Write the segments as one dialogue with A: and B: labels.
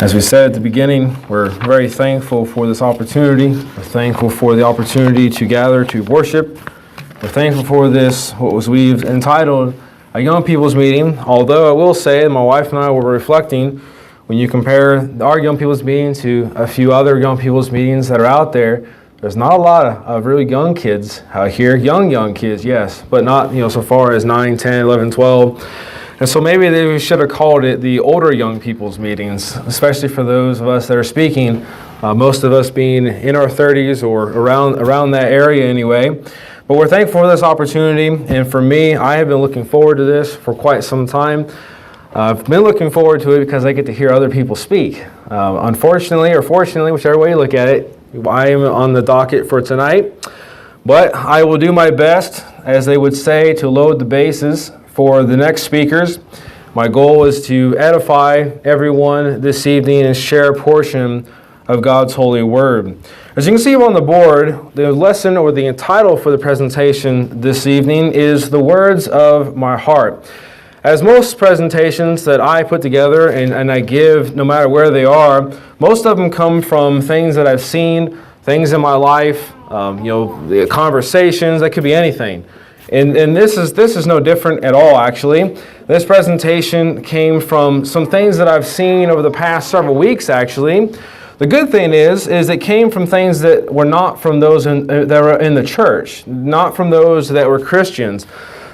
A: As we said at the beginning, we're very thankful for this opportunity. We're thankful for the opportunity to gather to worship. We're thankful for this, we've entitled a young people's meeting. Although I will say, my wife and I were reflecting, when you compare our young people's meeting to a few other young people's meetings that are out there, there's not a lot of really young kids out here. Young kids, yes, but not so far as 9, 10, 11, 12. And so maybe they should have called it the older young people's meetings, especially for those of us that are speaking, most of us being in our 30s or around that area anyway. But we're thankful for this opportunity, and for me, I have been looking forward to this for quite some time. I've been looking forward to it because I get to hear other people speak. Unfortunately, or fortunately, whichever way you look at it, I am on the docket for tonight. But I will do my best, as they would say, to load the bases for the next speakers. My goal is to edify everyone this evening and share a portion of God's holy word. As you can see on the board, the lesson or the title for the presentation this evening is The Words of My Heart. As most presentations that I put together and I give, no matter where they are, most of them come from things that I've seen, things in my life, the conversations, that could be anything. And this is no different at all, actually. This presentation came from some things that I've seen over the past several weeks, actually. The good thing is it came from things that were not from those that were in the church, not from those that were Christians.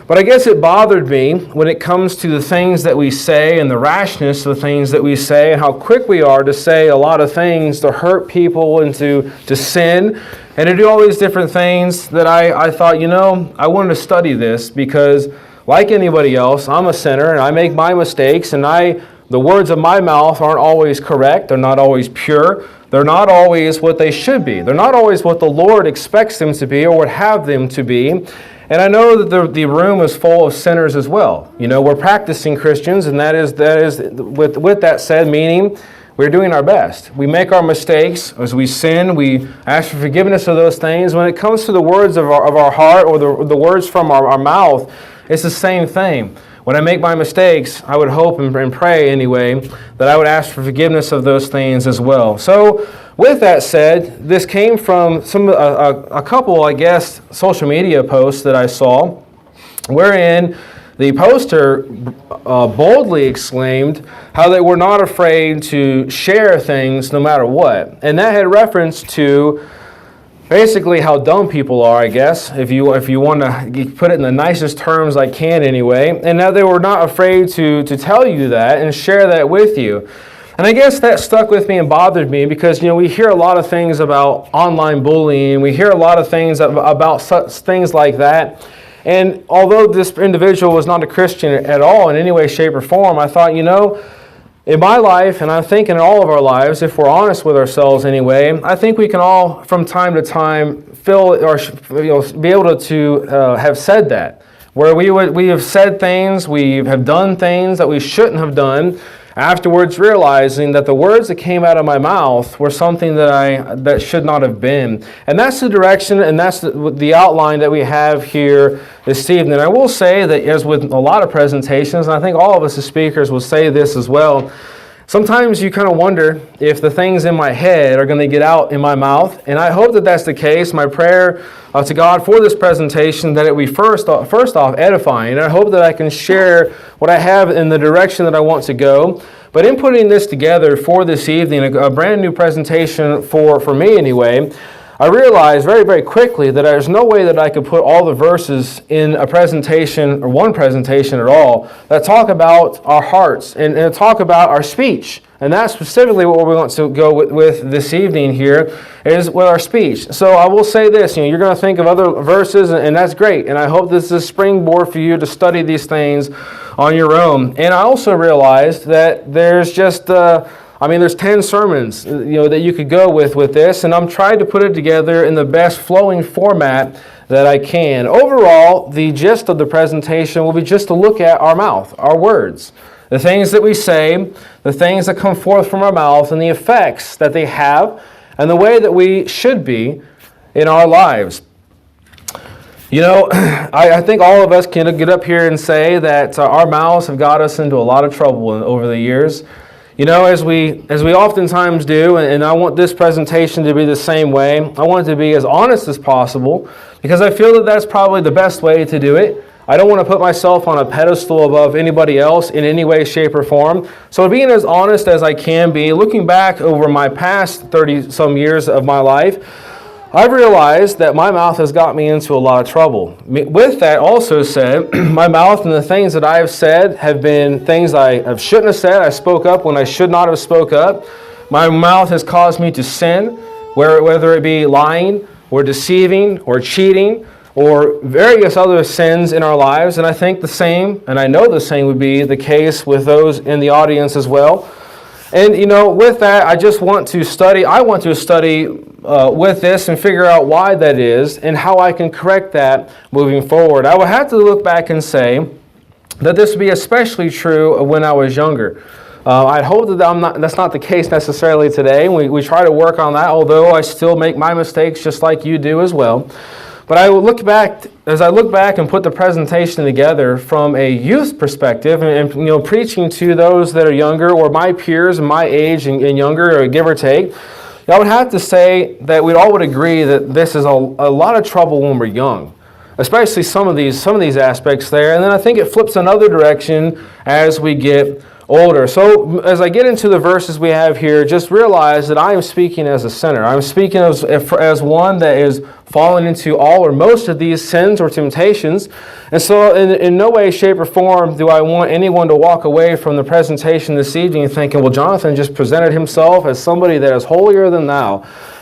A: But I guess it bothered me when it comes to the things that we say and the rashness of the things that we say and how quick we are to say a lot of things to hurt people and to sin and to do all these different things that I thought, I wanted to study this because like anybody else, I'm a sinner and I make my mistakes and the words of my mouth aren't always correct. They're not always pure. They're not always what they should be. They're not always what the Lord expects them to be or would have them to be. And I know that the room is full of sinners as well. We're practicing Christians, and that is with that said, meaning we're doing our best. We make our mistakes as we sin. We ask for forgiveness of those things. When it comes to the words of our heart or the words from our mouth, it's the same thing. When I make my mistakes, I would hope and pray anyway that I would ask for forgiveness of those things as well. So with that said, this came from a couple, I guess, social media posts that I saw, wherein the poster boldly exclaimed how they were not afraid to share things no matter what. And that had reference to basically how dumb people are, I guess, if you want to put it in the nicest terms I can anyway. And now they were not afraid to tell you that and share that with you. And I guess that stuck with me and bothered me because, we hear a lot of things about online bullying. We hear a lot of things about such things like that. And although this individual was not a Christian at all in any way, shape, or form, I thought, in my life, and I think in all of our lives, if we're honest with ourselves anyway, I think we can all, from time to time, feel or be able to have said that, where we have said things, we have done things that we shouldn't have done, afterwards realizing that the words that came out of my mouth were something that should not have been. And that's the direction and that's the outline that we have here this evening. I will say that as with a lot of presentations, and I think all of us as speakers will say this as well, sometimes you kind of wonder if the things in my head are going to get out in my mouth, and I hope that that's the case. My prayer to God for this presentation that it be first off edifying, and I hope that I can share what I have in the direction that I want to go. But in putting this together for this evening, a brand new presentation for me anyway, I realized very, very quickly that there's no way that I could put all the verses in a presentation or one presentation at all that talk about our hearts and talk about our speech. And that's specifically what we want to go with this evening here is with our speech. So I will say this, you're going to think of other verses and that's great. And I hope this is a springboard for you to study these things on your own. And I also realized that there's just there's 10 sermons, that you could go with this, and I'm trying to put it together in the best flowing format that I can. Overall, the gist of the presentation will be just to look at our mouth, our words, the things that we say, the things that come forth from our mouth, and the effects that they have, and the way that we should be in our lives. I think all of us can get up here and say that our mouths have got us into a lot of trouble over the years. As we oftentimes do, and I want this presentation to be the same way, I want it to be as honest as possible, because I feel that that's probably the best way to do it. I don't want to put myself on a pedestal above anybody else in any way, shape, or form. So being as honest as I can be, looking back over my past 30-some years of my life, I've realized that my mouth has got me into a lot of trouble. With that also said, my mouth and the things that I have said have been things I shouldn't have said. I spoke up when I should not have spoke up. My mouth has caused me to sin, whether it be lying or deceiving or cheating or various other sins in our lives. And I think the same, and I know the same would be the case with those in the audience as well. And, with that, I just want to study. I want to study with this and figure out why that is and how I can correct that moving forward. I would have to look back and say that this would be especially true when I was younger. I hope that that's not the case necessarily today. We try to work on that, although I still make my mistakes just like you do as well. But I will look back, as I look back and put the presentation together from a youth perspective and preaching to those that are younger or my peers my age and younger, or give or take, I would have to say that we all would agree that this is a lot of trouble when we're young, especially some of these aspects there. And then I think it flips another direction as we get older. So as I get into the verses we have here, just realize that I am speaking as a sinner. I'm speaking as one that is fallen into all or most of these sins or temptations. And so in no way, shape, or form do I want anyone to walk away from the presentation this evening thinking, well, Jonathan just presented himself as somebody that is holier than thou,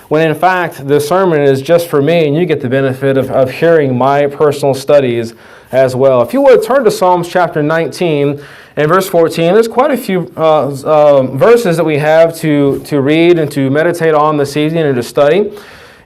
A: when in fact the sermon is just for me and you get the benefit of hearing my personal studies as well. If you would turn to Psalms chapter 19 and verse 14, there's quite a few verses that we have to read and to meditate on this evening and to study.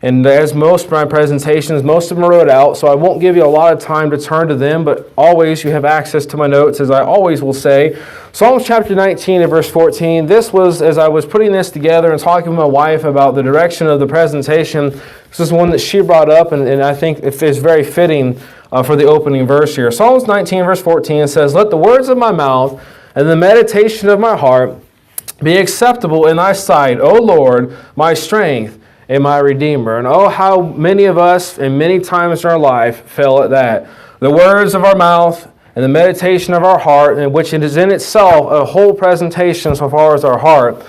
A: And as most of my presentations, most of them are wrote out, so I won't give you a lot of time to turn to them, but always you have access to my notes, as I always will say. Psalms chapter 19 and verse 14, this was, as I was putting this together and talking with my wife about the direction of the presentation, this is one that she brought up, and I think it is very fitting for the opening verse here. Psalms 19 verse 14 says, let the words of my mouth and the meditation of my heart be acceptable in thy sight, O Lord, my strength and my Redeemer. And oh, how many of us and many times in our life fail at that. The words of our mouth and the meditation of our heart, and which it is in itself a whole presentation so far as our heart,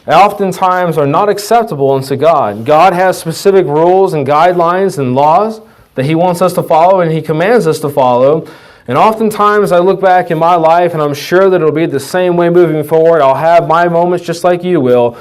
A: oftentimes are not acceptable unto God. God has specific rules and guidelines and laws that He wants us to follow and He commands us to follow. And oftentimes I look back in my life, and I'm sure that it'll be the same way moving forward. I'll have my moments just like you will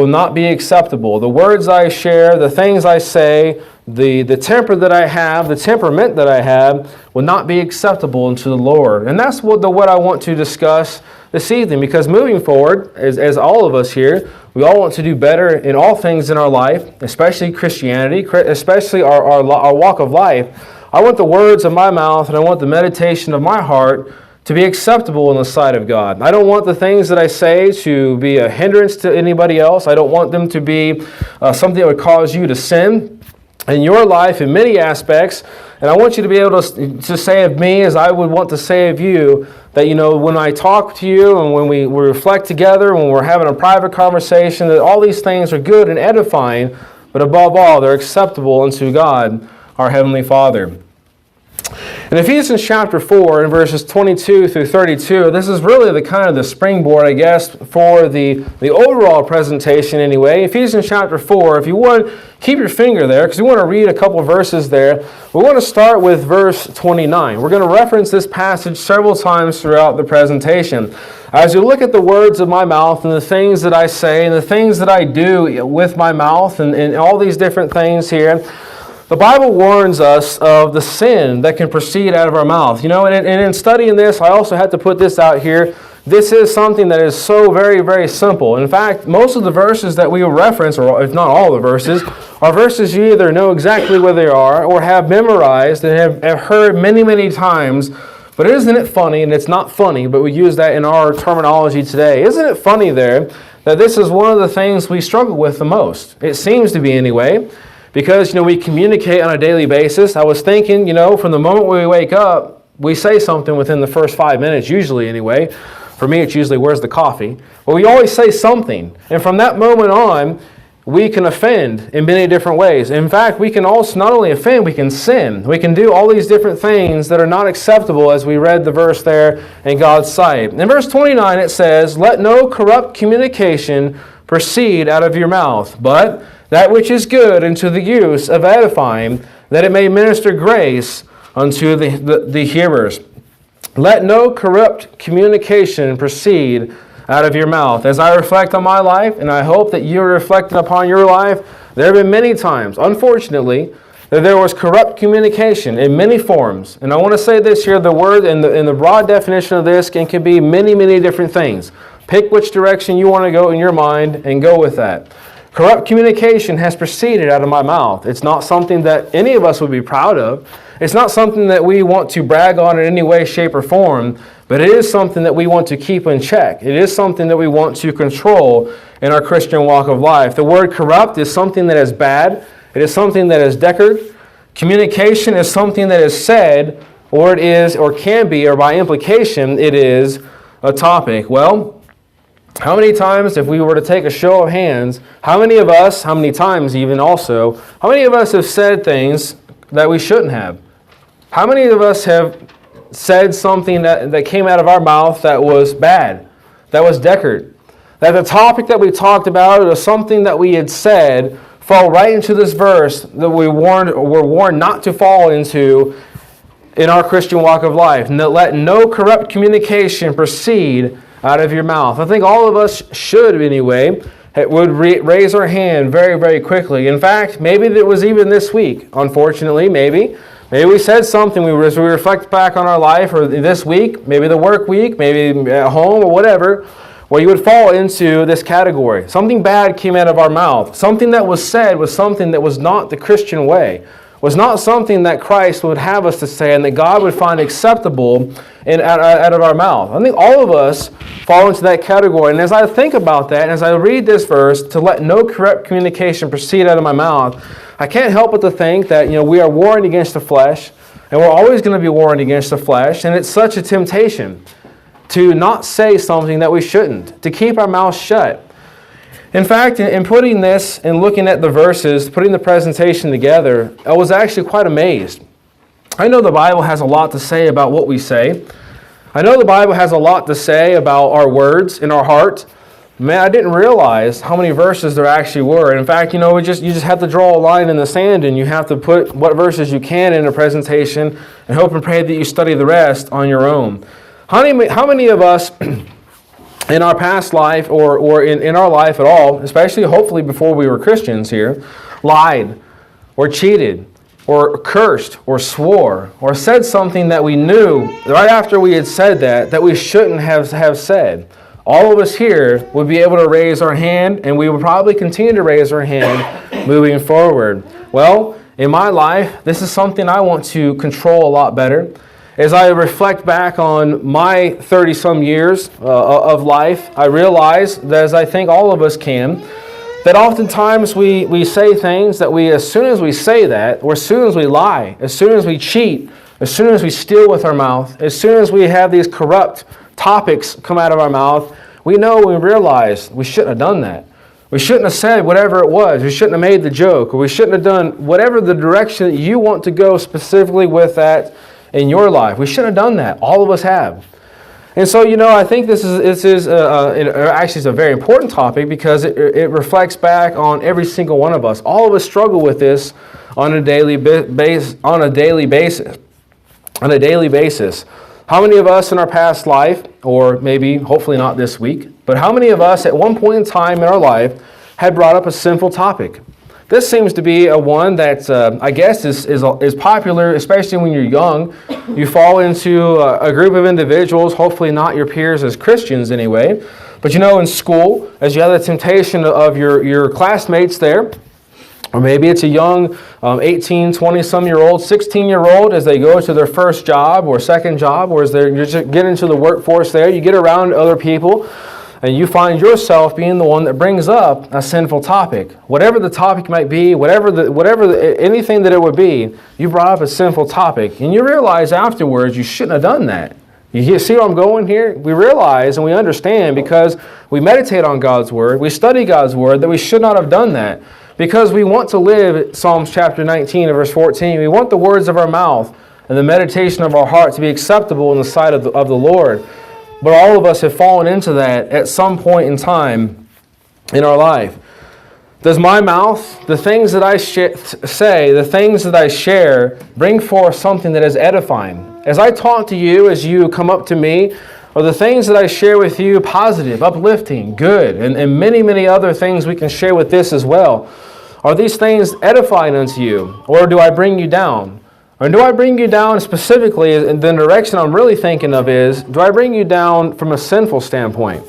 A: not be acceptable. The words I share, the things I say, the temper that I have, the temperament that I have will not be acceptable unto the Lord. And that's what I want to discuss this evening, because moving forward, as all of us here, we all want to do better in all things in our life, especially Christianity, especially our walk of life. I want the words of my mouth and I want the meditation of my heart to be acceptable in the sight of God. I don't want the things that I say to be a hindrance to anybody else. I don't want them to be something that would cause you to sin in your life in many aspects. And I want you to be able to say of me as I would want to say of you, that when I talk to you and when we reflect together, when we're having a private conversation, that all these things are good and edifying, but above all, they're acceptable unto God, our Heavenly Father. In Ephesians chapter 4, in verses 22 through 32, this is really the kind of the springboard, I guess, for the overall presentation anyway. Ephesians chapter 4, if you would, keep your finger there, because we want to read a couple verses there. We want to start with verse 29. We're going to reference this passage several times throughout the presentation. As you look at the words of my mouth and the things that I say and the things that I do with my mouth and all these different things here, the Bible warns us of the sin that can proceed out of our mouth. And in studying this, I also had to put this out here. This is something that is so very, very simple. In fact, most of the verses that we will reference, or if not all the verses, are verses you either know exactly where they are or have memorized and have heard many, many times. But isn't it funny, and it's not funny, but we use that in our terminology today. Isn't it funny there that this is one of the things we struggle with the most? It seems to be anyway. Because, we communicate on a daily basis. I was thinking, from the moment we wake up, we say something within the first 5 minutes, usually anyway. For me, it's usually, where's the coffee? But we always say something. And from that moment on, we can offend in many different ways. In fact, we can also not only offend, we can sin. We can do all these different things that are not acceptable, as we read the verse there, in God's sight. In verse 29, it says, "Let no corrupt communication proceed out of your mouth, but that which is good unto the use of edifying, that it may minister grace unto the hearers." Let no corrupt communication proceed out of your mouth. As I reflect on my life, and I hope that you're reflecting upon your life, there have been many times, unfortunately, that there was corrupt communication in many forms. And I want to say this here, the word and the broad definition of this can be many, many different things. Pick which direction you want to go in your mind and go with that. Corrupt communication has proceeded out of my mouth. It's not something that any of us would be proud of. It's not something that we want to brag on in any way, shape, or form, but it is something that we want to keep in check. It is something that we want to control in our Christian walk of life. The word corrupt is something that is bad. It is something that is decored. Communication is something that is said, or it is, or can be, or by implication, it is a topic. Well, how many times, if we were to take a show of hands, how many of us, how many times even also, how many of us have said things that we shouldn't have? How many of us have said something that came out of our mouth that was bad, that was decored? That the topic that we talked about or something that we had said fall right into this verse that were warned not to fall into in our Christian walk of life. Let no corrupt communication proceed out of your mouth. I think all of us should, anyway, would raise our hand very, very quickly. In fact, maybe it was even this week, unfortunately, maybe we said something, as we reflect back on our life, or this week, maybe the work week, maybe at home or whatever, where you would fall into this category. Something bad came out of our mouth. Something that was said was something that was not the Christian way, was not something that Christ would have us to say and that God would find acceptable out of our mouth. I think all of us fall into that category. And as I think about that, and as I read this verse, to let no corrupt communication proceed out of my mouth, I can't help but to think that we are warring against the flesh, and we're always going to be warring against the flesh, and it's such a temptation to not say something that we shouldn't, to keep our mouths shut. In fact, in putting this and looking at the verses, putting the presentation together, I was actually quite amazed. I know the Bible has a lot to say about what we say. I know the Bible has a lot to say about our words in our heart. Man, I didn't realize how many verses there actually were. In fact, you just have to draw a line in the sand, and you have to put what verses you can in a presentation and hope and pray that you study the rest on your own. How many of us in our past life or in our life at all, especially hopefully before we were Christians here, lied or cheated or cursed or swore or said something that we knew right after we had said that we shouldn't have said? All of us here would be able to raise our hand, and we would probably continue to raise our hand moving forward. Well, in my life, this is something I want to control a lot better. As I reflect back on my 30-some years of life, I realize that, as I think all of us can, that oftentimes we say things that as soon as we say that, or as soon as we lie, as soon as we cheat, as soon as we steal with our mouth, as soon as we have these corrupt topics come out of our mouth, we realize we shouldn't have done that. We shouldn't have said whatever it was. We shouldn't have made the joke, or we shouldn't have done whatever the direction that you want to go specifically with that in your life. We shouldn't have done that. All of us have. And so, I think this is actually it's a very important topic because it reflects back on every single one of us. All of us struggle with this on a daily basis. How many of us in our past life, or maybe hopefully not this week, but how many of us at one point in time in our life had brought up a sinful topic? This seems to be a one that I guess is popular, especially when you're young. You fall into a group of individuals, hopefully not your peers as Christians anyway. But in school, as you have the temptation of your classmates there, or maybe it's a young 18, 20-some-year-old, 16-year-old as they go to their first job or second job, or as you just get into the workforce there, you get around other people, and you find yourself being the one that brings up a sinful topic. Whatever the topic might be, anything that it would be, you brought up a sinful topic. And you realize afterwards you shouldn't have done that. You see where I'm going here? We realize and we understand because we meditate on God's Word, we study God's Word, that we should not have done that. Because we want to live, Psalms chapter 19 and verse 14, we want the words of our mouth and the meditation of our heart to be acceptable in the sight of the Lord. But all of us have fallen into that at some point in time in our life. Does my mouth, the things that I say, the things that I share, bring forth something that is edifying? As I talk to you, as you come up to me, are the things that I share with you positive, uplifting, good, and many, many other things we can share with this as well? Are these things edifying unto you, or do I bring you down? Or do I bring you down specifically, in the direction I'm really thinking of is, do I bring you down from a sinful standpoint?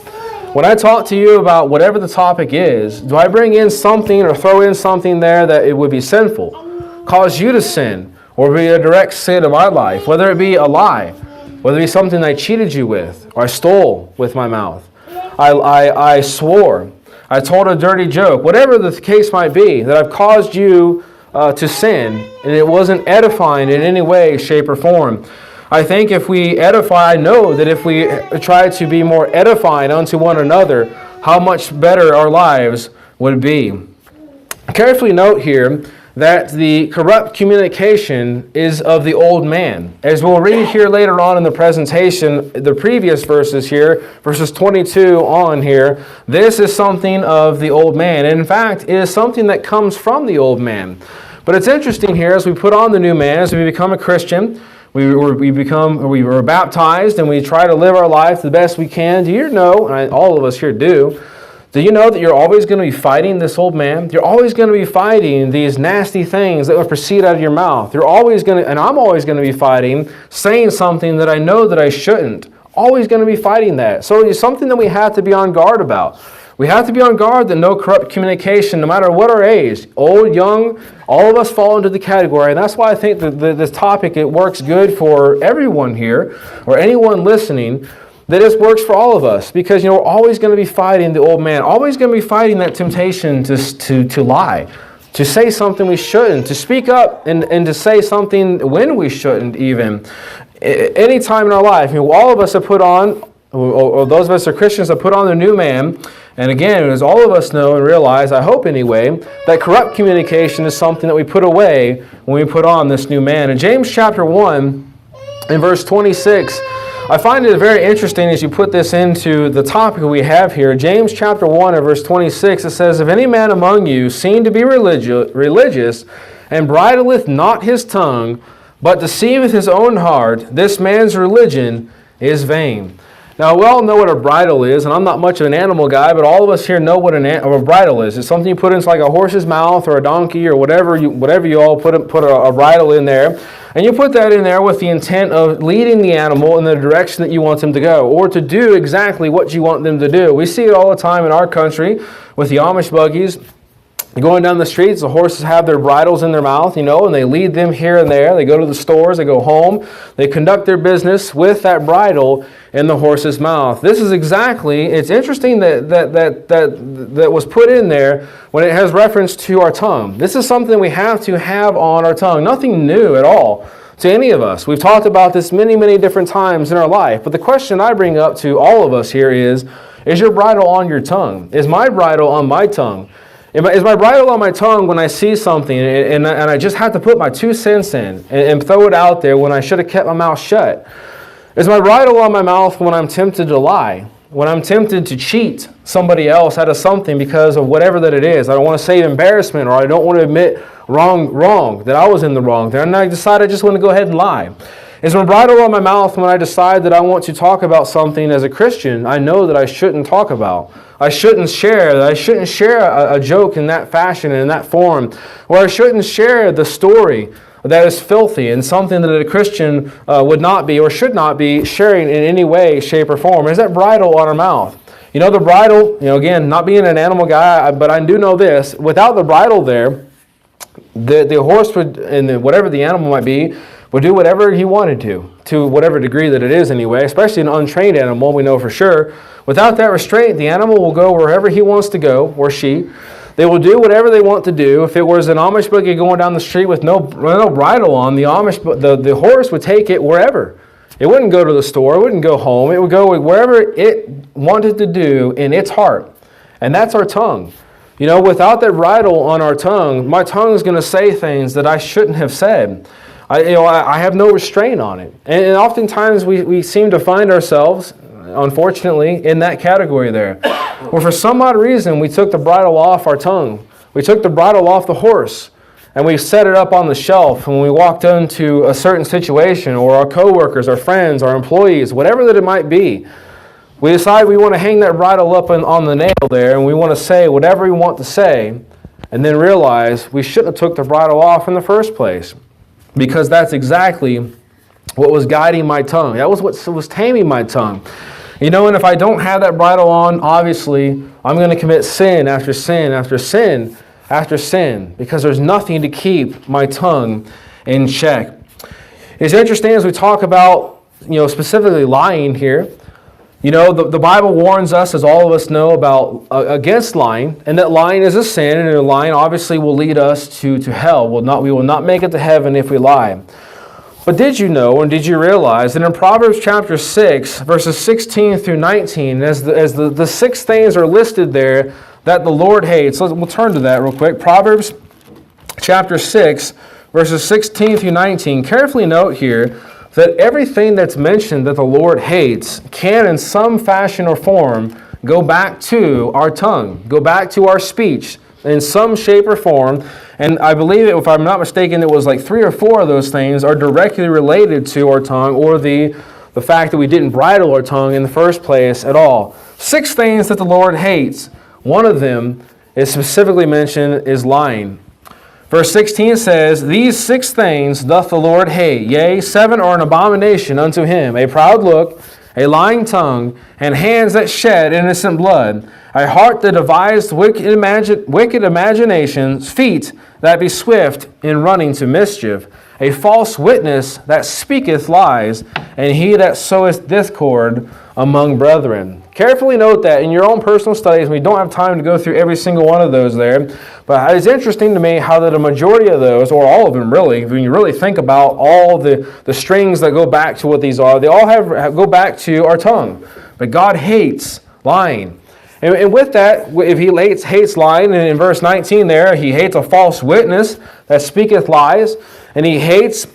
A: When I talk to you about whatever the topic is, do I bring in something or throw in something there that it would be sinful, cause you to sin, or be a direct sin in my life, whether it be a lie, whether it be something I cheated you with, or I stole with my mouth, I swore, I told a dirty joke, whatever the case might be, that I've caused you to sin, and it wasn't edifying in any way, shape, or form. I think if we edify, I know that if we try to be more edifying unto one another, how much better our lives would be. Carefully note here that the corrupt communication is of the old man. As we'll read here later on in the presentation, the previous verses here, verses 22 on here, this is something of the old man. And in fact, it is something that comes from the old man. But it's interesting here, as we put on the new man, as we become a Christian, we were baptized and we try to live our life the best we can. Do you know, and all of us here do you know that you're always going to be fighting this old man? You're always going to be fighting these nasty things that will proceed out of your mouth. You're always going to, and I'm always going to be fighting saying something that I know that I shouldn't. Always going to be fighting that. So it's something that we have to be on guard about. We have to be on guard that no corrupt communication, no matter what our age, old, young, all of us fall into the category. And that's why I think that this topic, it works good for everyone here or anyone listening, that this works for all of us. Because, we're always going to be fighting the old man, always going to be fighting that temptation to lie, to say something we shouldn't, to speak up and to say something when we shouldn't even. Any time in our life, all of us have put on, or those of us are Christians have put on the new man. And again, as all of us know and realize, I hope anyway, that corrupt communication is something that we put away when we put on this new man. In James chapter 1, in verse 26, I find it very interesting as you put this into the topic we have here. James chapter 1 and verse 26, it says, "If any man among you seem to be religious, and bridleth not his tongue, but deceiveth his own heart, this man's religion is vain." Now, we all know what a bridle is, and I'm not much of an animal guy, but all of us here know what a bridle is. It's something you put into like a horse's mouth or a donkey or whatever you all put a bridle in there. And you put that in there with the intent of leading the animal in the direction that you want them to go, or to do exactly what you want them to do. We see it all the time in our country with the Amish buggies. Going down the streets, the horses have their bridles in their mouth, and they lead them here and there. They go to the stores, they go home, they conduct their business with that bridle in the horse's mouth. This is exactly, it's interesting that was put in there when it has reference to our tongue. This is something we have to have on our tongue. Nothing new at all to any of us. We've talked about this many, many different times in our life. But the question I bring up to all of us here is your bridle on your tongue? Is my bridle on my tongue? Is my bridle on my tongue when I see something and I just have to put my 2 cents in and throw it out there when I should have kept my mouth shut? Is my bridle on my mouth when I'm tempted to lie? When I'm tempted to cheat somebody else out of something because of whatever that it is? I don't want to save embarrassment, or I don't want to admit wrong, that I was in the wrong there, and I decide I just want to go ahead and lie. Is my bridle on my mouth when I decide that I want to talk about something as a Christian I know that I shouldn't talk about? I shouldn't share a joke in that fashion and in that form, or I shouldn't share the story that is filthy and something that a Christian would not be or should not be sharing in any way, shape, or form. Is that bridle on our mouth? The bridle, again, not being an animal guy, but I do know this, without the bridle there, the horse would, and whatever the animal might be, would do whatever he wanted to whatever degree that it is anyway, especially an untrained animal, we know for sure. Without that restraint, the animal will go wherever he wants to go, or she. They will do whatever they want to do. If it was an Amish buggy going down the street with no bridle on, the horse would take it wherever. It wouldn't go to the store. It wouldn't go home. It would go wherever it wanted to do in its heart. And that's our tongue. You know, without that bridle on our tongue, my tongue is going to say things that I shouldn't have said. I have no restraint on it. And oftentimes we seem to find ourselves, unfortunately, in that category there. Where for some odd reason, we took the bridle off our tongue. We took the bridle off the horse. And we set it up on the shelf when we walked into a certain situation, or our coworkers, our friends, our employees, whatever that it might be. We decide we want to hang that bridle up on the nail there, and we want to say whatever we want to say, and then realize we shouldn't have took the bridle off in the first place, because that's exactly what was guiding my tongue. That was what was taming my tongue. You know, and if I don't have that bridle on, obviously, I'm going to commit sin after sin after sin after sin, because there's nothing to keep my tongue in check. It's interesting as we talk about, specifically lying here. You know, the Bible warns us, as all of us know, about against lying, and that lying is a sin, and lying obviously will lead us to hell. We will not make it to heaven if we lie. But did you know, and did you realize that in Proverbs chapter 6, verses 16 through 19, as the 6 things are listed there that the Lord hates. We'll turn to that real quick. Proverbs chapter 6, verses 16 through 19. Carefully note here that everything that's mentioned that the Lord hates can in some fashion or form go back to our tongue, go back to our speech in some shape or form. And I believe, if I'm not mistaken, it was like 3 or 4 of those things are directly related to our tongue, or the fact that we didn't bridle our tongue in the first place at all. 6 things that the Lord hates. One of them is specifically mentioned is lying. Verse 16 says, "These 6 things doth the Lord hate, yea, 7 are an abomination unto him, a proud look, a lying tongue, and hands that shed innocent blood, a heart that devised wicked imaginations, feet that be swift in running to mischief, a false witness that speaketh lies, and he that soweth discord among brethren." Carefully note that in your own personal studies. We don't have time to go through every single one of those there, but it's interesting to me how that a majority of those, or all of them really, when you really think about all the strings that go back to what these are, they all go back to our tongue. But God hates lying. And with that, if he hates lying, and in verse 19 there, he hates a false witness that speaketh lies, and he hates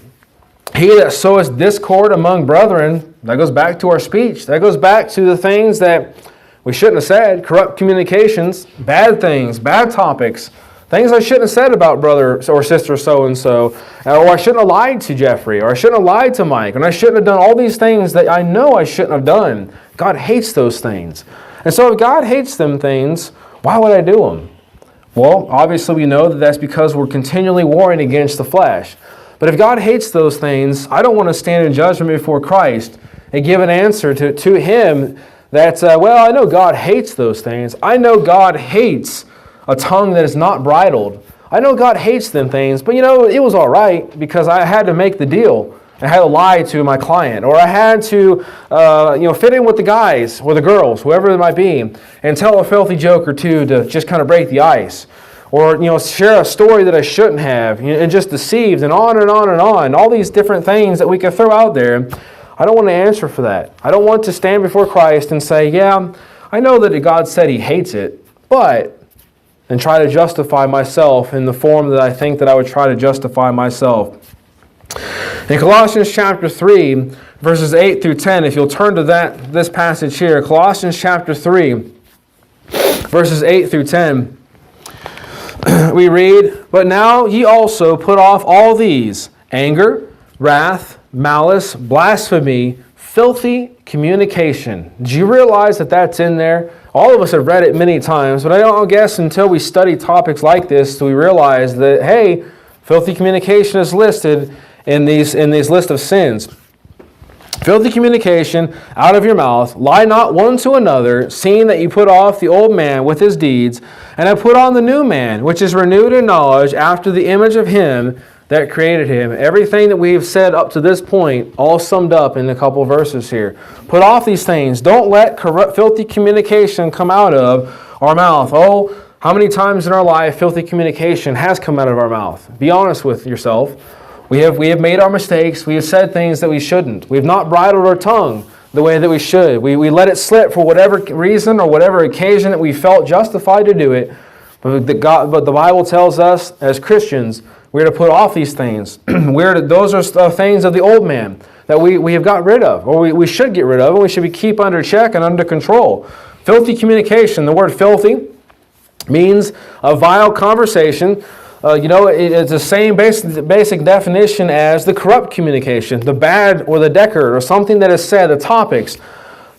A: he that soweth discord among brethren. That goes back to our speech. That goes back to the things that we shouldn't have said, corrupt communications, bad things, bad topics, things I shouldn't have said about brother or sister so-and-so, or I shouldn't have lied to Jeffrey, or I shouldn't have lied to Mike, and I shouldn't have done all these things that I know I shouldn't have done. God hates those things. And so if God hates them things, why would I do them? Well, obviously we know that that's because we're continually warring against the flesh. But if God hates those things, I don't want to stand in judgment before Christ and give an answer to Him that's, I know God hates those things. I know God hates a tongue that is not bridled. I know God hates them things, but it was all right because I had to make the deal. I had to lie to my client, or I had to, fit in with the guys or the girls, whoever it might be, and tell a filthy joke or two to just kind of break the ice. Or, share a story that I shouldn't have, and just deceived, and on and on and on. All these different things that we can throw out there. I don't want to answer for that. I don't want to stand before Christ and say, yeah, I know that God said He hates it, and try to justify myself in the form that I think that I would try to justify myself. In Colossians chapter 3, verses 8 through 10, if you'll turn to this passage here, Colossians chapter 3, verses 8 through 10, we read, "But now ye also put off all these, anger, wrath, malice, blasphemy, filthy communication." Do you realize that that's in there? All of us have read it many times, but I don't guess until we study topics like this do we realize that, hey, filthy communication is listed in these list of sins. Filthy communication out of your mouth, lie not one to another, seeing that you put off the old man with his deeds, and have put on the new man, which is renewed in knowledge after the image of Him that created him. Everything that we've said up to this point, all summed up in a couple of verses here. Put off these things. Don't let corrupt, filthy communication come out of our mouth. Oh, how many times in our life filthy communication has come out of our mouth? Be honest with yourself. We have made our mistakes. We have said things that we shouldn't. We have not bridled our tongue the way that we should. We let it slip for whatever reason or whatever occasion that we felt justified to do it. But the Bible tells us as Christians, we're to put off these things. Those are things of the old man that we have got rid of, or we should get rid of, and we should keep under check and under control. Filthy communication. The word filthy means a vile conversation. It's the same basic definition as the corrupt communication, the bad or the decorated, or something that is said, the topics,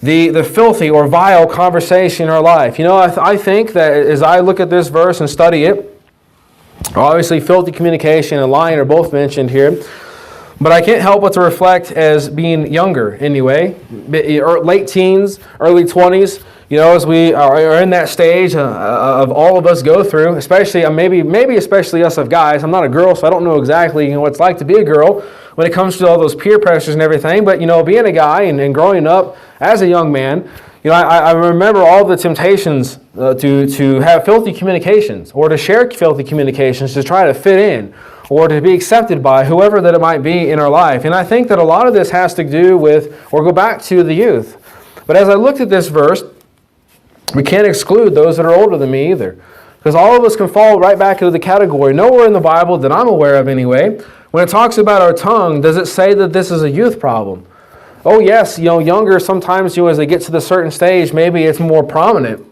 A: the filthy or vile conversation in our life. I think that as I look at this verse and study it, obviously filthy communication and lying are both mentioned here, but I can't help but to reflect as being younger anyway, late teens, early 20s, as we are in that stage of all of us go through, especially, maybe especially us of guys. I'm not a girl, so I don't know exactly what it's like to be a girl when it comes to all those peer pressures and everything. But, being a guy and growing up as a young man, I remember all the temptations to have filthy communications or to share filthy communications to try to fit in or to be accepted by whoever that it might be in our life. And I think that a lot of this has to do with, or go back to the youth. But as I looked at this verse, we can't exclude those that are older than me either. Because all of us can fall right back into the category. Nowhere in the Bible that I'm aware of anyway, when it talks about our tongue, does it say that this is a youth problem? Oh yes, younger sometimes, as they get to the certain stage, maybe it's more prominent.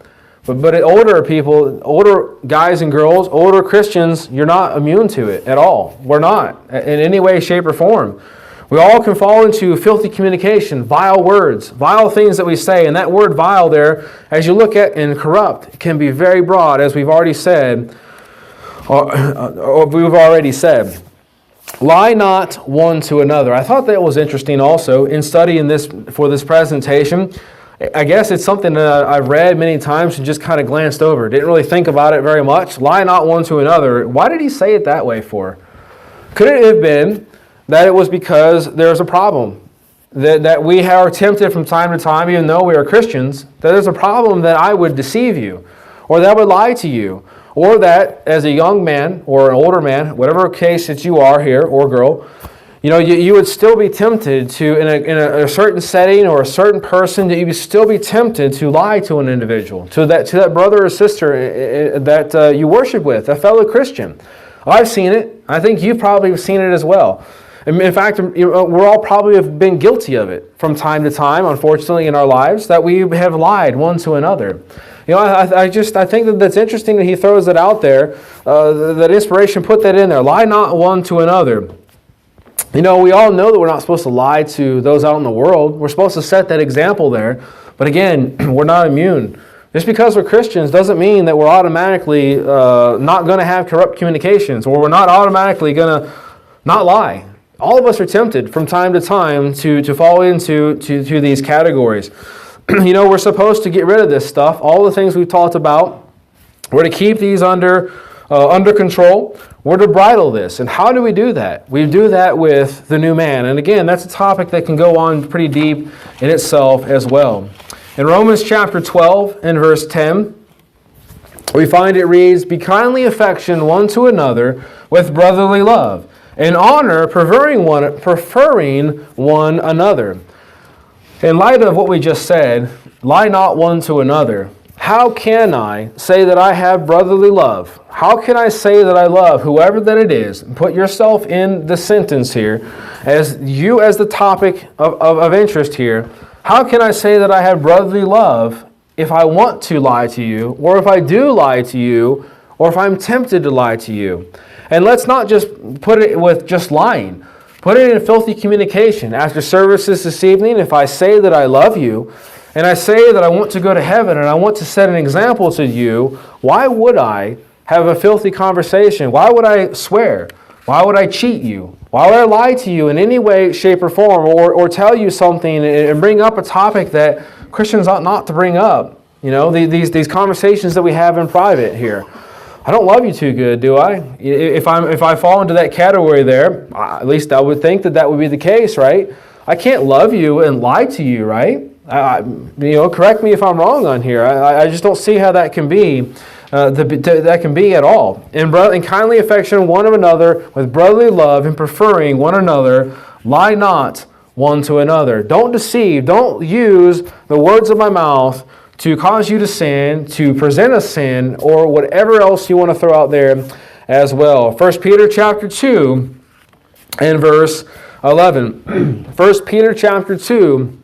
A: But older people, older guys and girls, older Christians, you're not immune to it at all. We're not, in any way, shape, or form. We all can fall into filthy communication, vile words, vile things that we say. And that word vile there, as you look at and corrupt, can be very broad, as we've already said. Lie not one to another. I thought that was interesting also in studying this for this presentation. I guess it's something that I've read many times and just kind of glanced over. Didn't really think about it very much. Lie not one to another. Why did he say it that way for? Could it have been that it was because there's a problem? That we are tempted from time to time, even though we are Christians, that there's a problem that I would deceive you, or that I would lie to you, or that as a young man or an older man, whatever case that you are here, or girl, you would still be tempted to, in a certain setting or a certain person, that you would still be tempted to lie to an individual, to that brother or sister that you worship with, a fellow Christian. I've seen it. I think you've probably seen it as well. In fact, we're all probably have been guilty of it from time to time, unfortunately, in our lives, that we have lied one to another. I think that that's interesting that he throws it out there, that inspiration put that in there. Lie not one to another. We all know that we're not supposed to lie to those out in the world. We're supposed to set that example there. But again, we're not immune. Just because we're Christians doesn't mean that we're automatically not going to have corrupt communications, or we're not automatically going to not lie. All of us are tempted from time to time to fall into these categories. We're supposed to get rid of this stuff. All the things we've talked about, we're to keep these under control. We're to bridle this. And how do we do that? We do that with the new man. And again, that's a topic that can go on pretty deep in itself as well. In Romans chapter 12 and verse 10, we find it reads, "Be kindly affectioned one to another with brotherly love, in honor, preferring one another." In light of what we just said, lie not one to another, how can I say that I have brotherly love? How can I say that I love whoever that it is? Put yourself in the sentence here, as the topic of interest here. How can I say that I have brotherly love if I want to lie to you, or if I do lie to you, or if I'm tempted to lie to you? And let's not just put it with just lying. Put it in filthy communication. After services this evening, if I say that I love you, and I say that I want to go to heaven, and I want to set an example to you, why would I have a filthy conversation? Why would I swear? Why would I cheat you? Why would I lie to you in any way, shape, or form, or tell you something and bring up a topic that Christians ought not to bring up? These conversations that we have in private here. I don't love you too good, do I? If I fall into that category there, at least I would think that would be the case, right? I can't love you and lie to you, right? Correct me if I'm wrong on here. I just don't see how that can be that can be at all. In kindly affection one of another, with brotherly love, and preferring one another, lie not one to another. Don't deceive. Don't use the words of my mouth to cause you to sin, to present a sin, or whatever else you want to throw out there as well. 1 Peter chapter 2 and verse 11. 1 Peter chapter 2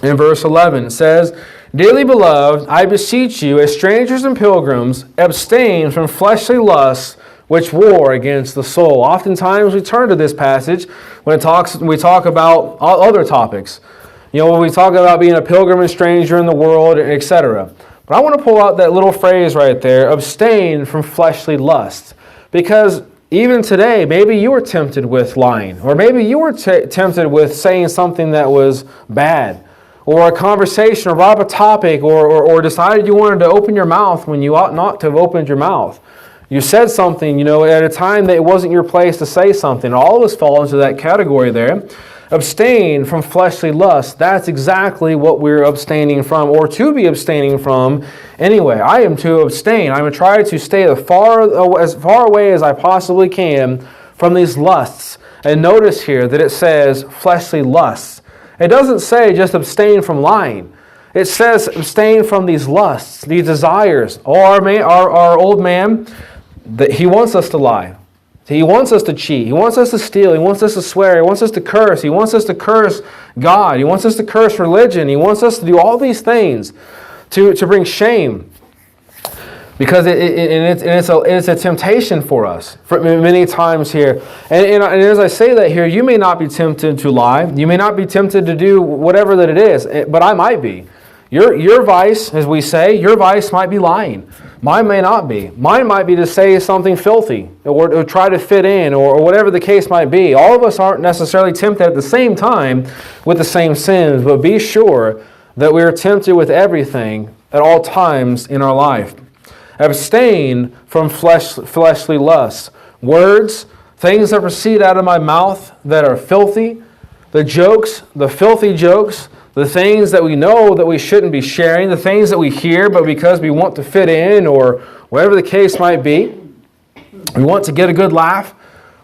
A: and verse 11 says, Dearly beloved, I beseech you, as strangers and pilgrims, abstain from fleshly lusts which war against the soul. Oftentimes we turn to this passage when we talk about other topics. When we talk about being a pilgrim and stranger in the world, etc. But I want to pull out that little phrase right there, abstain from fleshly lusts. Because even today, maybe you were tempted with lying, or maybe you were tempted with saying something that was bad, or a conversation, or brought up a topic, or decided you wanted to open your mouth when you ought not to have opened your mouth. You said something, at a time that it wasn't your place to say something. All of us fall into that category there. Abstain from fleshly lust. That's exactly what we're abstaining from, or to be abstaining from anyway. I am to abstain. I'm going to try to stay as far away as I possibly can from these lusts. And notice here that it says fleshly lusts. It doesn't say just abstain from lying. It says abstain from these lusts, these desires. Our old man, that he wants us to lie. He wants us to cheat. He wants us to steal. He wants us to swear. He wants us to curse. He wants us to curse God. He wants us to curse religion. He wants us to do all these things to bring shame. Because it's a temptation for us for many times here. And as I say that here, you may not be tempted to lie. You may not be tempted to do whatever that it is, but I might be. Your vice, as we say, your vice might be lying. Mine may not be. Mine might be to say something filthy or to try to fit in or whatever the case might be. All of us aren't necessarily tempted at the same time with the same sins, but be sure that we are tempted with everything at all times in our life. Abstain from fleshly lusts. Words, things that proceed out of my mouth that are filthy, the jokes, the filthy jokes, the things that we know that we shouldn't be sharing, the things that we hear, but because we want to fit in or whatever the case might be, we want to get a good laugh,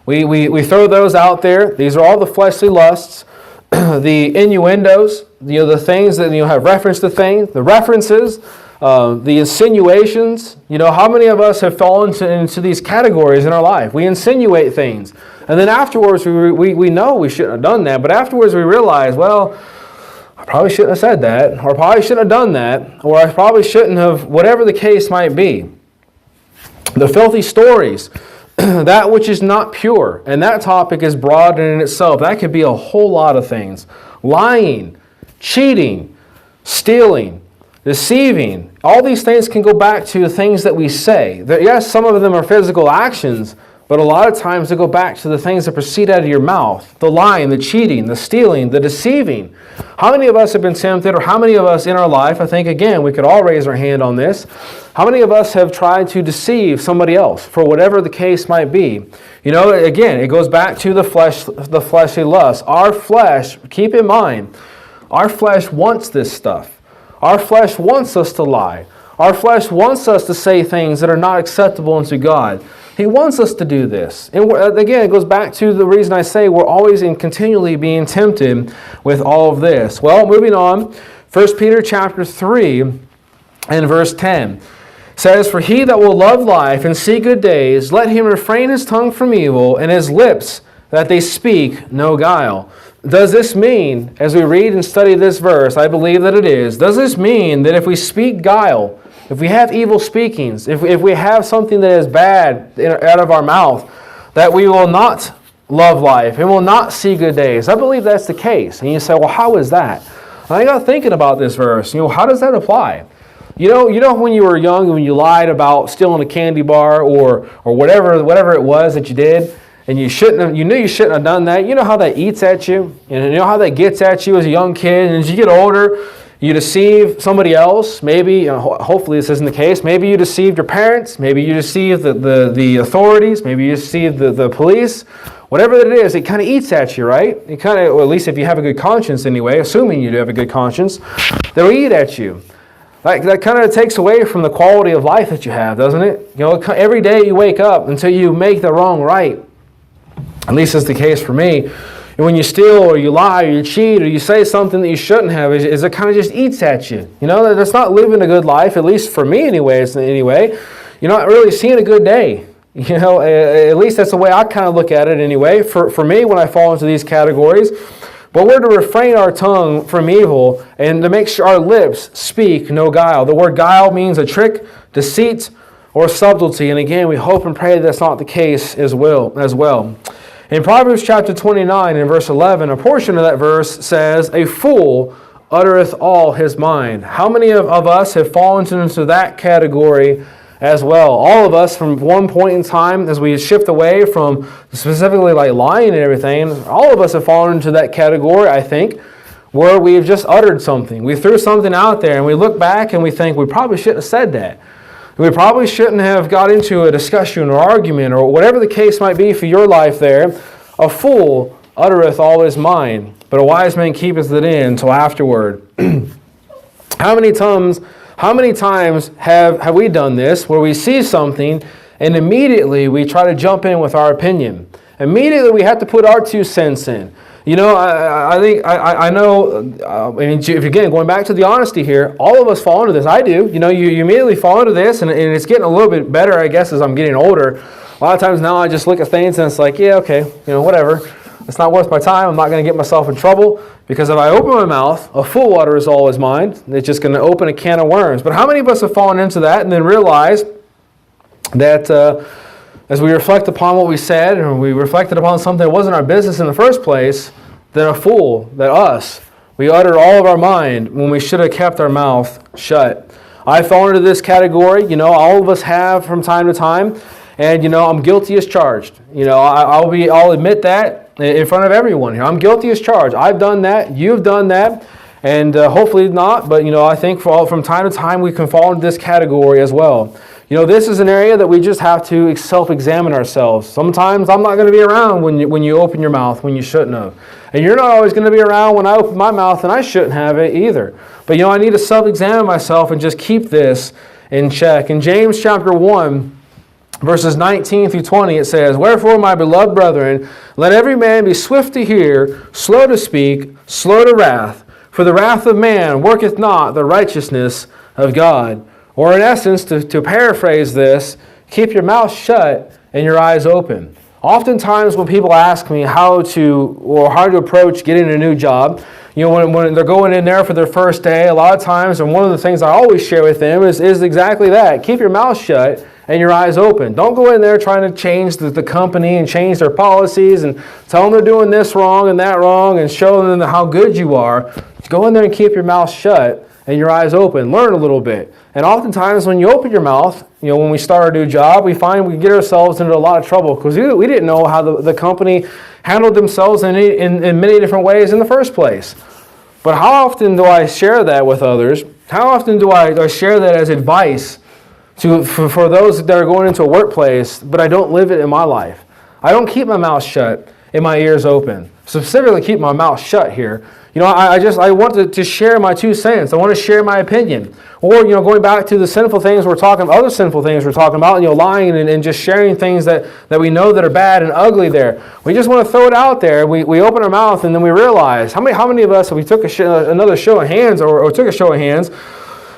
A: we throw those out there. These are all the fleshly lusts, the innuendos, the things that have reference to things, the references, the insinuations. How many of us have fallen into these categories in our life? We insinuate things, and then afterwards we know we shouldn't have done that, but afterwards we realize, well, I probably shouldn't have said that, or probably shouldn't have done that, or I probably shouldn't have, whatever the case might be. The filthy stories, that which is not pure, and that topic is broad in itself. That could be a whole lot of things. Lying, cheating, stealing, deceiving, all these things can go back to the things that we say. Yes, some of them are physical actions, but a lot of times they go back to the things that proceed out of your mouth. The lying, the cheating, the stealing, the deceiving. How many of us have been tempted, or how many of us in our life, I think, again, we could all raise our hand on this. How many of us have tried to deceive somebody else for whatever the case might be? Again, it goes back to the fleshly lust. Our flesh, keep in mind, our flesh wants this stuff. Our flesh wants us to lie. Our flesh wants us to say things that are not acceptable unto God. He wants us to do this. And again, it goes back to the reason I say we're always and continually being tempted with all of this. Well, moving on, 1 Peter chapter 3 and verse 10 says, For he that will love life and see good days, let him refrain his tongue from evil and his lips that they speak no guile. Does this mean, as we read and study this verse, I believe that it is, does this mean that if we speak guile, if we have evil speakings, if we have something that is bad out of our mouth, that we will not love life and will not see good days? I believe that's the case. And you say, well, how is that? And I got thinking about this verse. How does that apply? You know when you were young, when you lied about stealing a candy bar or whatever it was that you did, and you knew you shouldn't have done that. You know how that eats at you, and you know how that gets at you as a young kid. And as you get older, you deceive somebody else. Maybe, hopefully this isn't the case. Maybe you deceived your parents. Maybe you deceived the authorities. Maybe you deceived the police. Whatever it is, it kind of eats at you, right? It or at least if you have a good conscience anyway, assuming you do have a good conscience, they'll eat at you. that kind of takes away from the quality of life that you have, doesn't it? Every day you wake up until you make the wrong right. At least it's the case for me. And when you steal or you lie or you cheat or you say something that you shouldn't have, it kind of just eats at you. That's not living a good life, at least for me anyway. You're not really seeing a good day. At least that's the way I kind of look at it anyway. For me, when I fall into these categories, but we're to refrain our tongue from evil and to make sure our lips speak no guile. The word guile means a trick, deceit, or subtlety. And again, we hope and pray that's not the case as well. In Proverbs chapter 29 and verse 11, a portion of that verse says, "A fool uttereth all his mind." How many of us have fallen into that category as well? All of us, from one point in time, as we shift away from specifically like lying and everything, all of us have fallen into that category, I think, where we've just uttered something. We threw something out there and we look back and we think we probably shouldn't have said that. We probably shouldn't have got into a discussion or argument or whatever the case might be for your life there. A fool uttereth all his mind, but a wise man keepeth it in till afterward. How many times have we done this where we see something and immediately we try to jump in with our opinion? Immediately we have to put our 2 cents in. I know, again, going back to the honesty here, all of us fall into this. I do. You immediately fall into this, and it's getting a little bit better, I guess, as I'm getting older. A lot of times now I just look at things and it's like, yeah, okay, whatever. It's not worth my time. I'm not going to get myself in trouble, because if I open my mouth, a fool utters all his mind. It's just going to open a can of worms. But how many of us have fallen into that and then realized that as we reflect upon what we said and we reflected upon something that wasn't our business in the first place, we uttered all of our mind when we should have kept our mouth shut. I fall into this category. All of us have from time to time. And, I'm guilty as charged. I'll admit that in front of everyone here. I'm guilty as charged. I've done that. You've done that. And hopefully not. But, I think from time to time we can fall into this category as well. This is an area that we just have to self-examine ourselves. Sometimes I'm not going to be around when you open your mouth when you shouldn't have. And you're not always going to be around when I open my mouth and I shouldn't have it either. But, I need to self-examine myself and just keep this in check. In James chapter 1, verses 19 through 20, it says, "Wherefore, my beloved brethren, let every man be swift to hear, slow to speak, slow to wrath. For the wrath of man worketh not the righteousness of God." Or in essence, to paraphrase this, keep your mouth shut and your eyes open. Oftentimes when people ask me how to approach getting a new job, when they're going in there for their first day, a lot of times, and one of the things I always share with them is exactly that. Keep your mouth shut and your eyes open. Don't go in there trying to change the company and change their policies and tell them they're doing this wrong and that wrong and show them how good you are. Go in there and keep your mouth shut and your eyes open. Learn a little bit. And oftentimes when you open your mouth, when we start a new job, we find we get ourselves into a lot of trouble because we didn't know how the company handled themselves in many different ways in the first place. But how often do I share that with others? How often do I share that as advice for those that are going into a workplace, but I don't live it in my life? I don't keep my mouth shut and my ears open. Specifically keep my mouth shut here. I want to share my 2 cents. I want to share my opinion. Or, going back to the sinful things other sinful things we're talking about, lying and just sharing things that we know that are bad and ugly there. We just want to throw it out there. We open our mouth and then we realize, how many of us, if we took another show of hands or took a show of hands,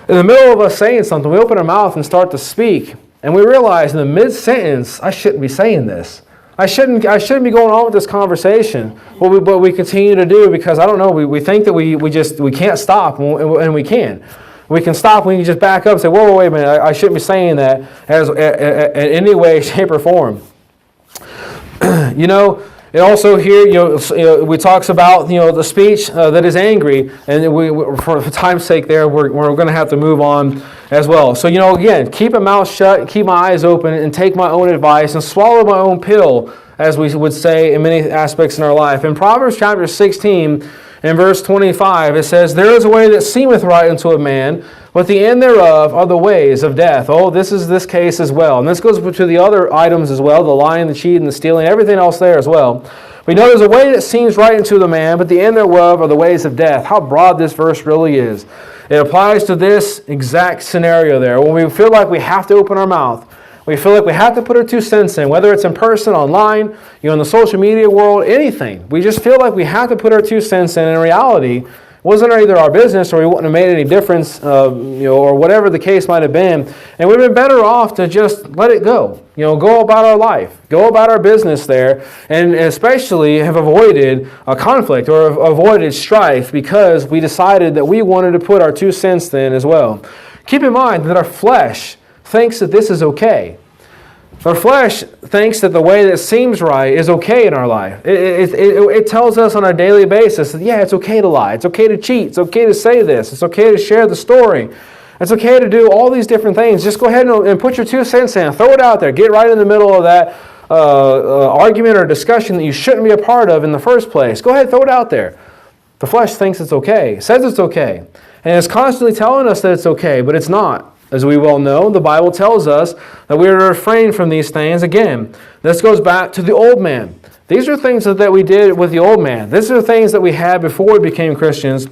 A: in the middle of us saying something, we open our mouth and start to speak, and we realize in the mid-sentence, I shouldn't be saying this. I shouldn't be going on with this conversation. But we continue to do because, I don't know, we think that we can't stop, and we can. We can stop when you just back up and say, whoa, wait a minute, I shouldn't be saying that in any way, shape, or form. And also here, we talks about the speech that is angry, and for time's sake, there we're going to have to move on as well. So again, keep a mouth shut, keep my eyes open, and take my own advice and swallow my own pill, as we would say in many aspects in our life. In Proverbs chapter 16, in verse 25, it says, "There is a way that seemeth right unto a man, but the end thereof are the ways of death." Oh, this is this case as well. And this goes to the other items as well, the lying, the cheating, the stealing, everything else there as well. We know there's a way that seems right unto the man, but the end thereof are the ways of death. How broad this verse really is. It applies to this exact scenario there. When we feel like we have to open our mouth, we feel like we have to put our 2 cents in, whether it's in person, online, in the social media world, anything. We just feel like we have to put our 2 cents in. In reality, it wasn't either our business or we wouldn't have made any difference, or whatever the case might have been. And we've been better off to just let it go. Go about our life, go about our business there, and especially have avoided a conflict or avoided strife because we decided that we wanted to put our 2 cents in as well. Keep in mind that our flesh thinks that this is okay. Our flesh thinks that the way that seems right is okay in our life. It tells us on a daily basis that, it's okay to lie. It's okay to cheat. It's okay to say this. It's okay to share the story. It's okay to do all these different things. Just go ahead and put your 2 cents in. Throw it out there. Get right in the middle of that argument or discussion that you shouldn't be a part of in the first place. Go ahead and throw it out there. The flesh thinks it's okay. Says it's okay. And it's constantly telling us that it's okay, but it's not. As we well know, the Bible tells us that we are to refrain from these things. Again, this goes back to the old man. These are things that we did with the old man. These are the things that we had before we became Christians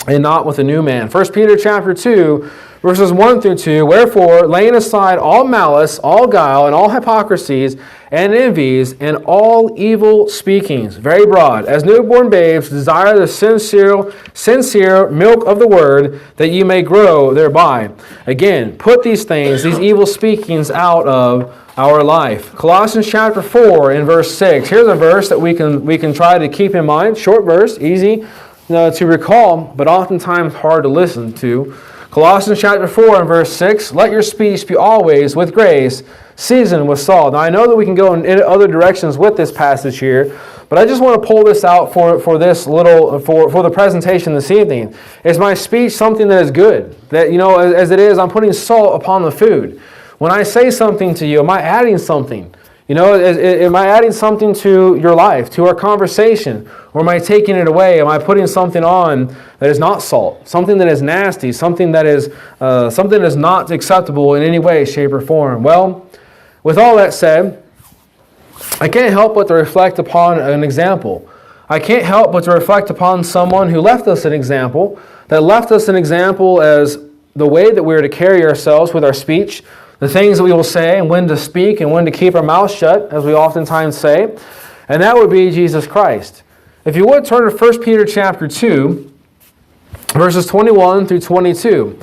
A: and not with the new man. 1 Peter chapter 2, verses 1 through 2, wherefore, laying aside all malice, all guile, and all hypocrisies, and envies, and all evil speakings, very broad, as newborn babes desire the sincere milk of the word, that ye may grow thereby. Again, put these things, these evil speakings, out of our life. Colossians chapter 4 in verse 6. Here's a verse that we can try to keep in mind. Short verse, easy to recall, but oftentimes hard to listen to. Colossians chapter 4 and verse 6, let your speech be always with grace, seasoned with salt. Now I know that we can go in other directions with this passage here, but I just want to pull this out for this little, for the presentation this evening. Is my speech something that is good? That, as it is, I'm putting salt upon the food. When I say something to you, am I adding something? Am I adding something to your life, to our conversation? Or am I taking it away? Am I putting something on that is not salt? Something that is nasty, something that is not acceptable in any way, shape, or form? Well, with all that said, I can't help but to reflect upon an example. I can't help but to reflect upon someone who left us an example, that left us an example as the way that we are to carry ourselves with our speech, the things that we will say, and when to speak, and when to keep our mouth shut, as we oftentimes say, and that would be Jesus Christ. If you would turn to 1 Peter chapter 2, verses 21 through 22.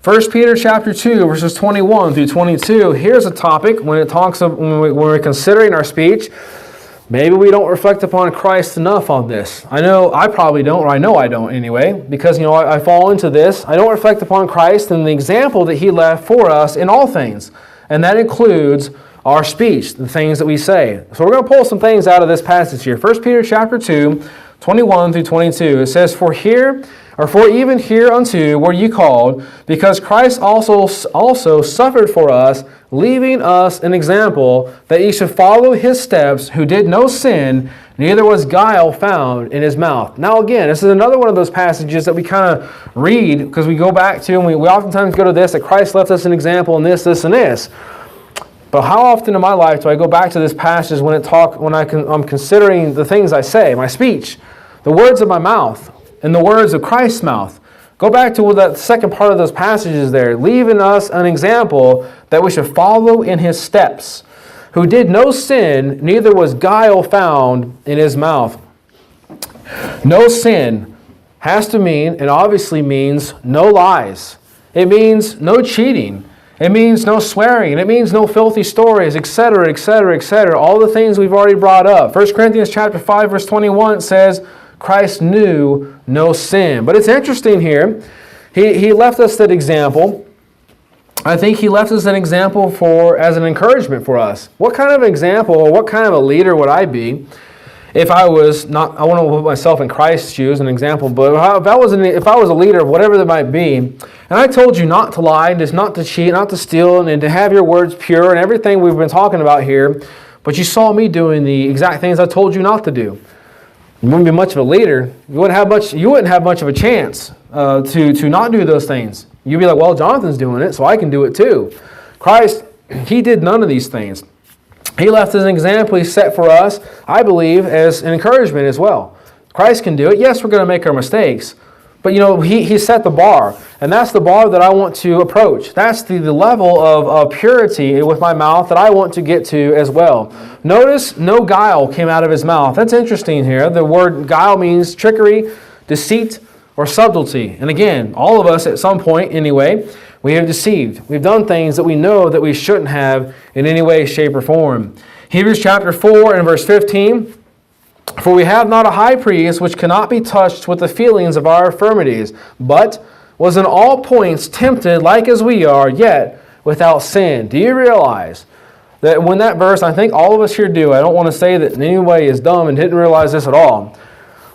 A: 1 Peter chapter 2, verses 21 through 22. Here's a topic when we're considering our speech. Maybe we don't reflect upon Christ enough on this. I know I probably don't, or I know I don't anyway, because I fall into this. I don't reflect upon Christ and the example that He left for us in all things, and that includes our speech, the things that we say. So we're going to pull some things out of this passage here. 1 Peter chapter 2, 21 through 22. It says, For even hereunto were ye called, because Christ also suffered for us, leaving us an example, that ye should follow His steps, who did no sin, neither was guile found in His mouth. Now again, this is another one of those passages that we kind of read, because we go back to, and we oftentimes go to this, that Christ left us an example in this, this, and this. But how often in my life do I go back to this passage when I'm considering the things I say, my speech, the words of my mouth, and the words of Christ's mouth? Go back to that second part of those passages there, leaving us an example that we should follow in His steps, who did no sin, neither was guile found in His mouth. No sin has to mean, and obviously means, no lies. It means no cheating. It means no swearing. It means no filthy stories, etc., etc., etc. All the things we've already brought up. 1 Corinthians chapter 5, verse 21 says, Christ knew no sin. But it's interesting here. He left us that example. I think He left us an example as an encouragement for us. What kind of example, or what kind of a leader would I be if I was not, I want to put myself in Christ's shoes, an example, but if I was a leader of whatever that might be, and I told you not to lie, just not to cheat, not to steal, and to have your words pure, and everything we've been talking about here, but you saw me doing the exact things I told you not to do, you wouldn't be much of a leader. You wouldn't have much of a chance to not do those things. You'd be like, well, Jonathan's doing it, so I can do it too. Christ, He did none of these things. He left as an example. He set for us, I believe, as an encouragement as well. Christ can do it. Yes, we're going to make our mistakes. But, he set the bar. And that's the bar that I want to approach. That's the level of purity with my mouth that I want to get to as well. Notice no guile came out of his mouth. That's interesting here. The word guile means trickery, deceit, or subtlety. And again, all of us at some point anyway, we have deceived. We've done things that we know that we shouldn't have in any way, shape, or form. Hebrews chapter 4 and verse 15, "For we have not a high priest which cannot be touched with the feelings of our infirmities, but was in all points tempted like as we are, yet without sin." Do you realize that when that verse, I think all of us here do, I don't want to say that in any way is dumb and didn't realize this at all,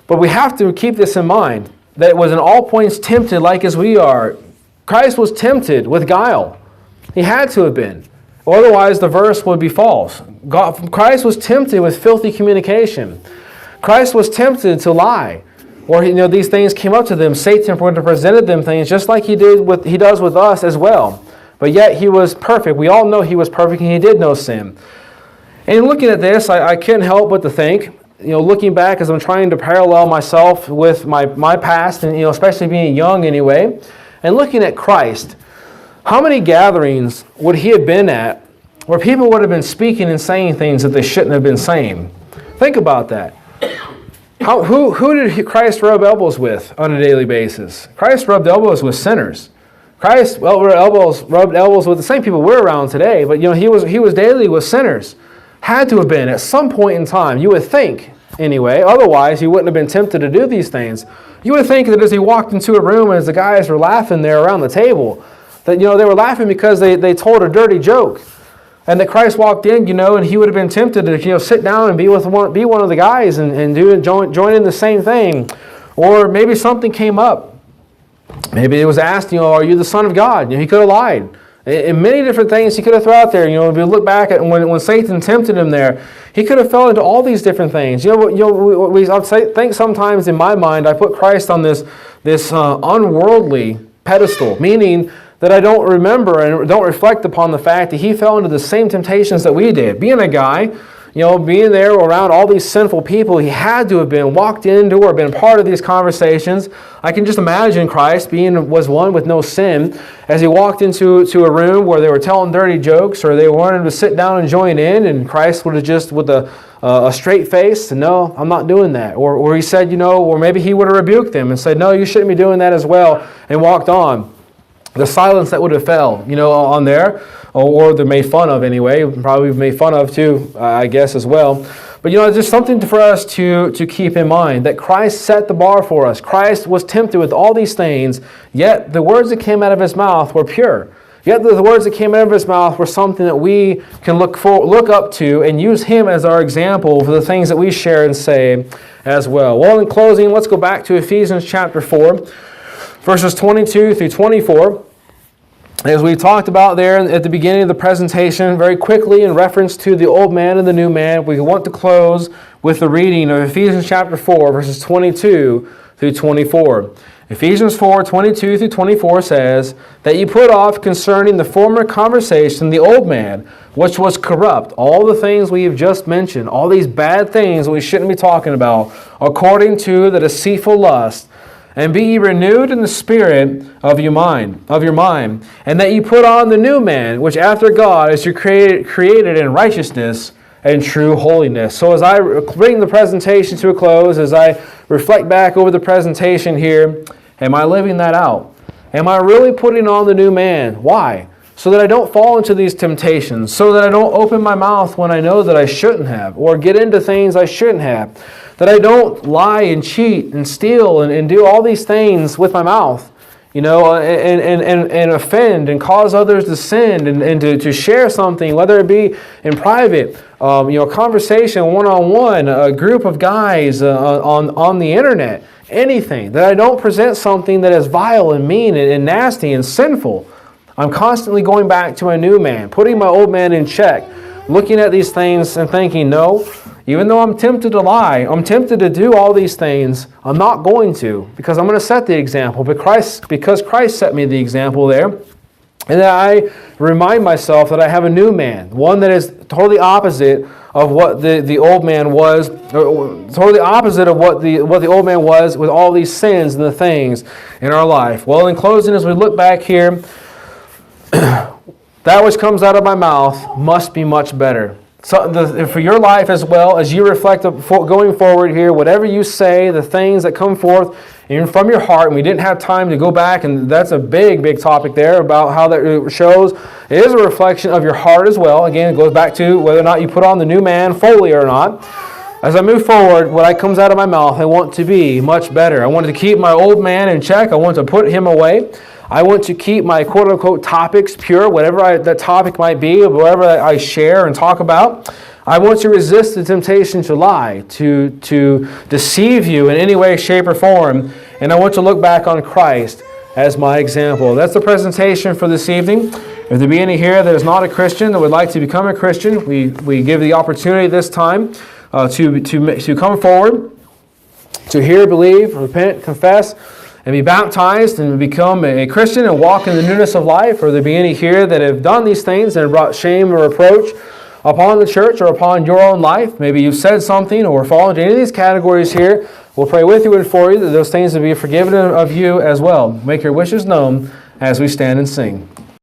A: but we have to keep this in mind, that it was in all points tempted like as we are. Christ was tempted with guile. He had to have been. Otherwise, the verse would be false. Christ was tempted with filthy communication. Christ was tempted to lie. Or, these things came up to them. Satan presented them things just like he does with us as well. But yet he was perfect. We all know he was perfect and he did no sin. And looking at this, I couldn't help but to think, looking back as I'm trying to parallel myself with my past, and especially being young anyway, and looking at Christ, how many gatherings would he have been at where people would have been speaking and saying things that they shouldn't have been saying? Think about that. Who did Christ rub elbows with on a daily basis? Christ rubbed elbows with sinners. Christ rubbed elbows with the same people we're around today, but he was daily with sinners. Had to have been at some point in time, you would think, anyway. Otherwise, he wouldn't have been tempted to do these things. You would think that as he walked into a room and as the guys were laughing there around the table, that they were laughing because they told a dirty joke. And that Christ walked in, and he would have been tempted to sit down and be one of the guys and join in the same thing. Or maybe something came up. Maybe it was asked, are you the Son of God? He could have lied. And many different things he could have thrown out there. If you look back at when Satan tempted him there, he could have fell into all these different things. I think sometimes in my mind I put Christ on this unworldly pedestal, meaning that I don't remember and don't reflect upon the fact that he fell into the same temptations that we did. Being a guy, being there around all these sinful people, he had to have walked into or been part of these conversations. I can just imagine Christ was one with no sin as he walked into a room where they were telling dirty jokes or they wanted him to sit down and join in, and Christ would have just with a straight face said, "No, I'm not doing that." Or he said, or maybe he would have rebuked them and said, "No, you shouldn't be doing that as well," and walked on. The silence that would have fell, on there, or they're made fun of anyway, probably made fun of too, I guess as well. But just something for us to keep in mind, that Christ set the bar for us. Christ was tempted with all these things, yet the words that came out of his mouth were pure. Yet the words that came out of his mouth were something that we can look up to and use him as our example for the things that we share and say as well. Well, in closing, let's go back to Ephesians chapter 4. Verses 22 through 24, as we talked about there at the beginning of the presentation, very quickly in reference to the old man and the new man, we want to close with the reading of Ephesians chapter 4, verses 22 through 24. Ephesians 4, 22 through 24 says, "That ye put off concerning the former conversation the old man, which was corrupt," all the things we have just mentioned, all these bad things that we shouldn't be talking about, "according to the deceitful lust, and be ye renewed in the spirit of your mind, and that ye put on the new man, which after God is created in righteousness and true holiness." So as I bring the presentation to a close, as I reflect back over the presentation here, am I living that out? Am I really putting on the new man? Why? So that I don't fall into these temptations, so that I don't open my mouth when I know that I shouldn't have, or get into things I shouldn't have, that I don't lie and cheat and steal and do all these things with my mouth, and offend and cause others to sin and to share something, whether it be in private, a conversation one-on-one, a group of guys on the internet, anything, that I don't present something that is vile and mean and nasty and sinful. I'm constantly going back to my new man, putting my old man in check, looking at these things and thinking, no, even though I'm tempted to lie, I'm tempted to do all these things, I'm not going to, because I'm going to set the example. But because Christ set me the example there, And that I remind myself that I have a new man, one that is totally opposite of what the old man was, totally opposite of what the old man was with all these sins and the things in our life. Well, in closing, as we look back here, that which comes out of my mouth must be much better. So for your life as well, as you reflect going forward here, whatever you say, the things that come forth from your heart, and we didn't have time to go back, and that's a big, big topic there about how that shows. It is a reflection of your heart as well. Again, it goes back to whether or not you put on the new man fully or not. As I move forward, what comes out of my mouth, I want to be much better. I want to keep my old man in check. I want to put him away. I want to keep my quote-unquote topics pure, whatever that topic might be, whatever I share and talk about. I want to resist the temptation to lie, to deceive you in any way, shape, or form. And I want to look back on Christ as my example. That's the presentation for this evening. If there be any here that is not a Christian that would like to become a Christian, we give the opportunity this time to come forward, to hear, believe, repent, confess, and be baptized and become a Christian and walk in the newness of life. Or there be any here that have done these things and have brought shame or reproach upon the church or upon your own life. Maybe you've said something or fallen into any of these categories here. We'll pray with you and for you that those things will be forgiven of you as well. Make your wishes known as we stand and sing.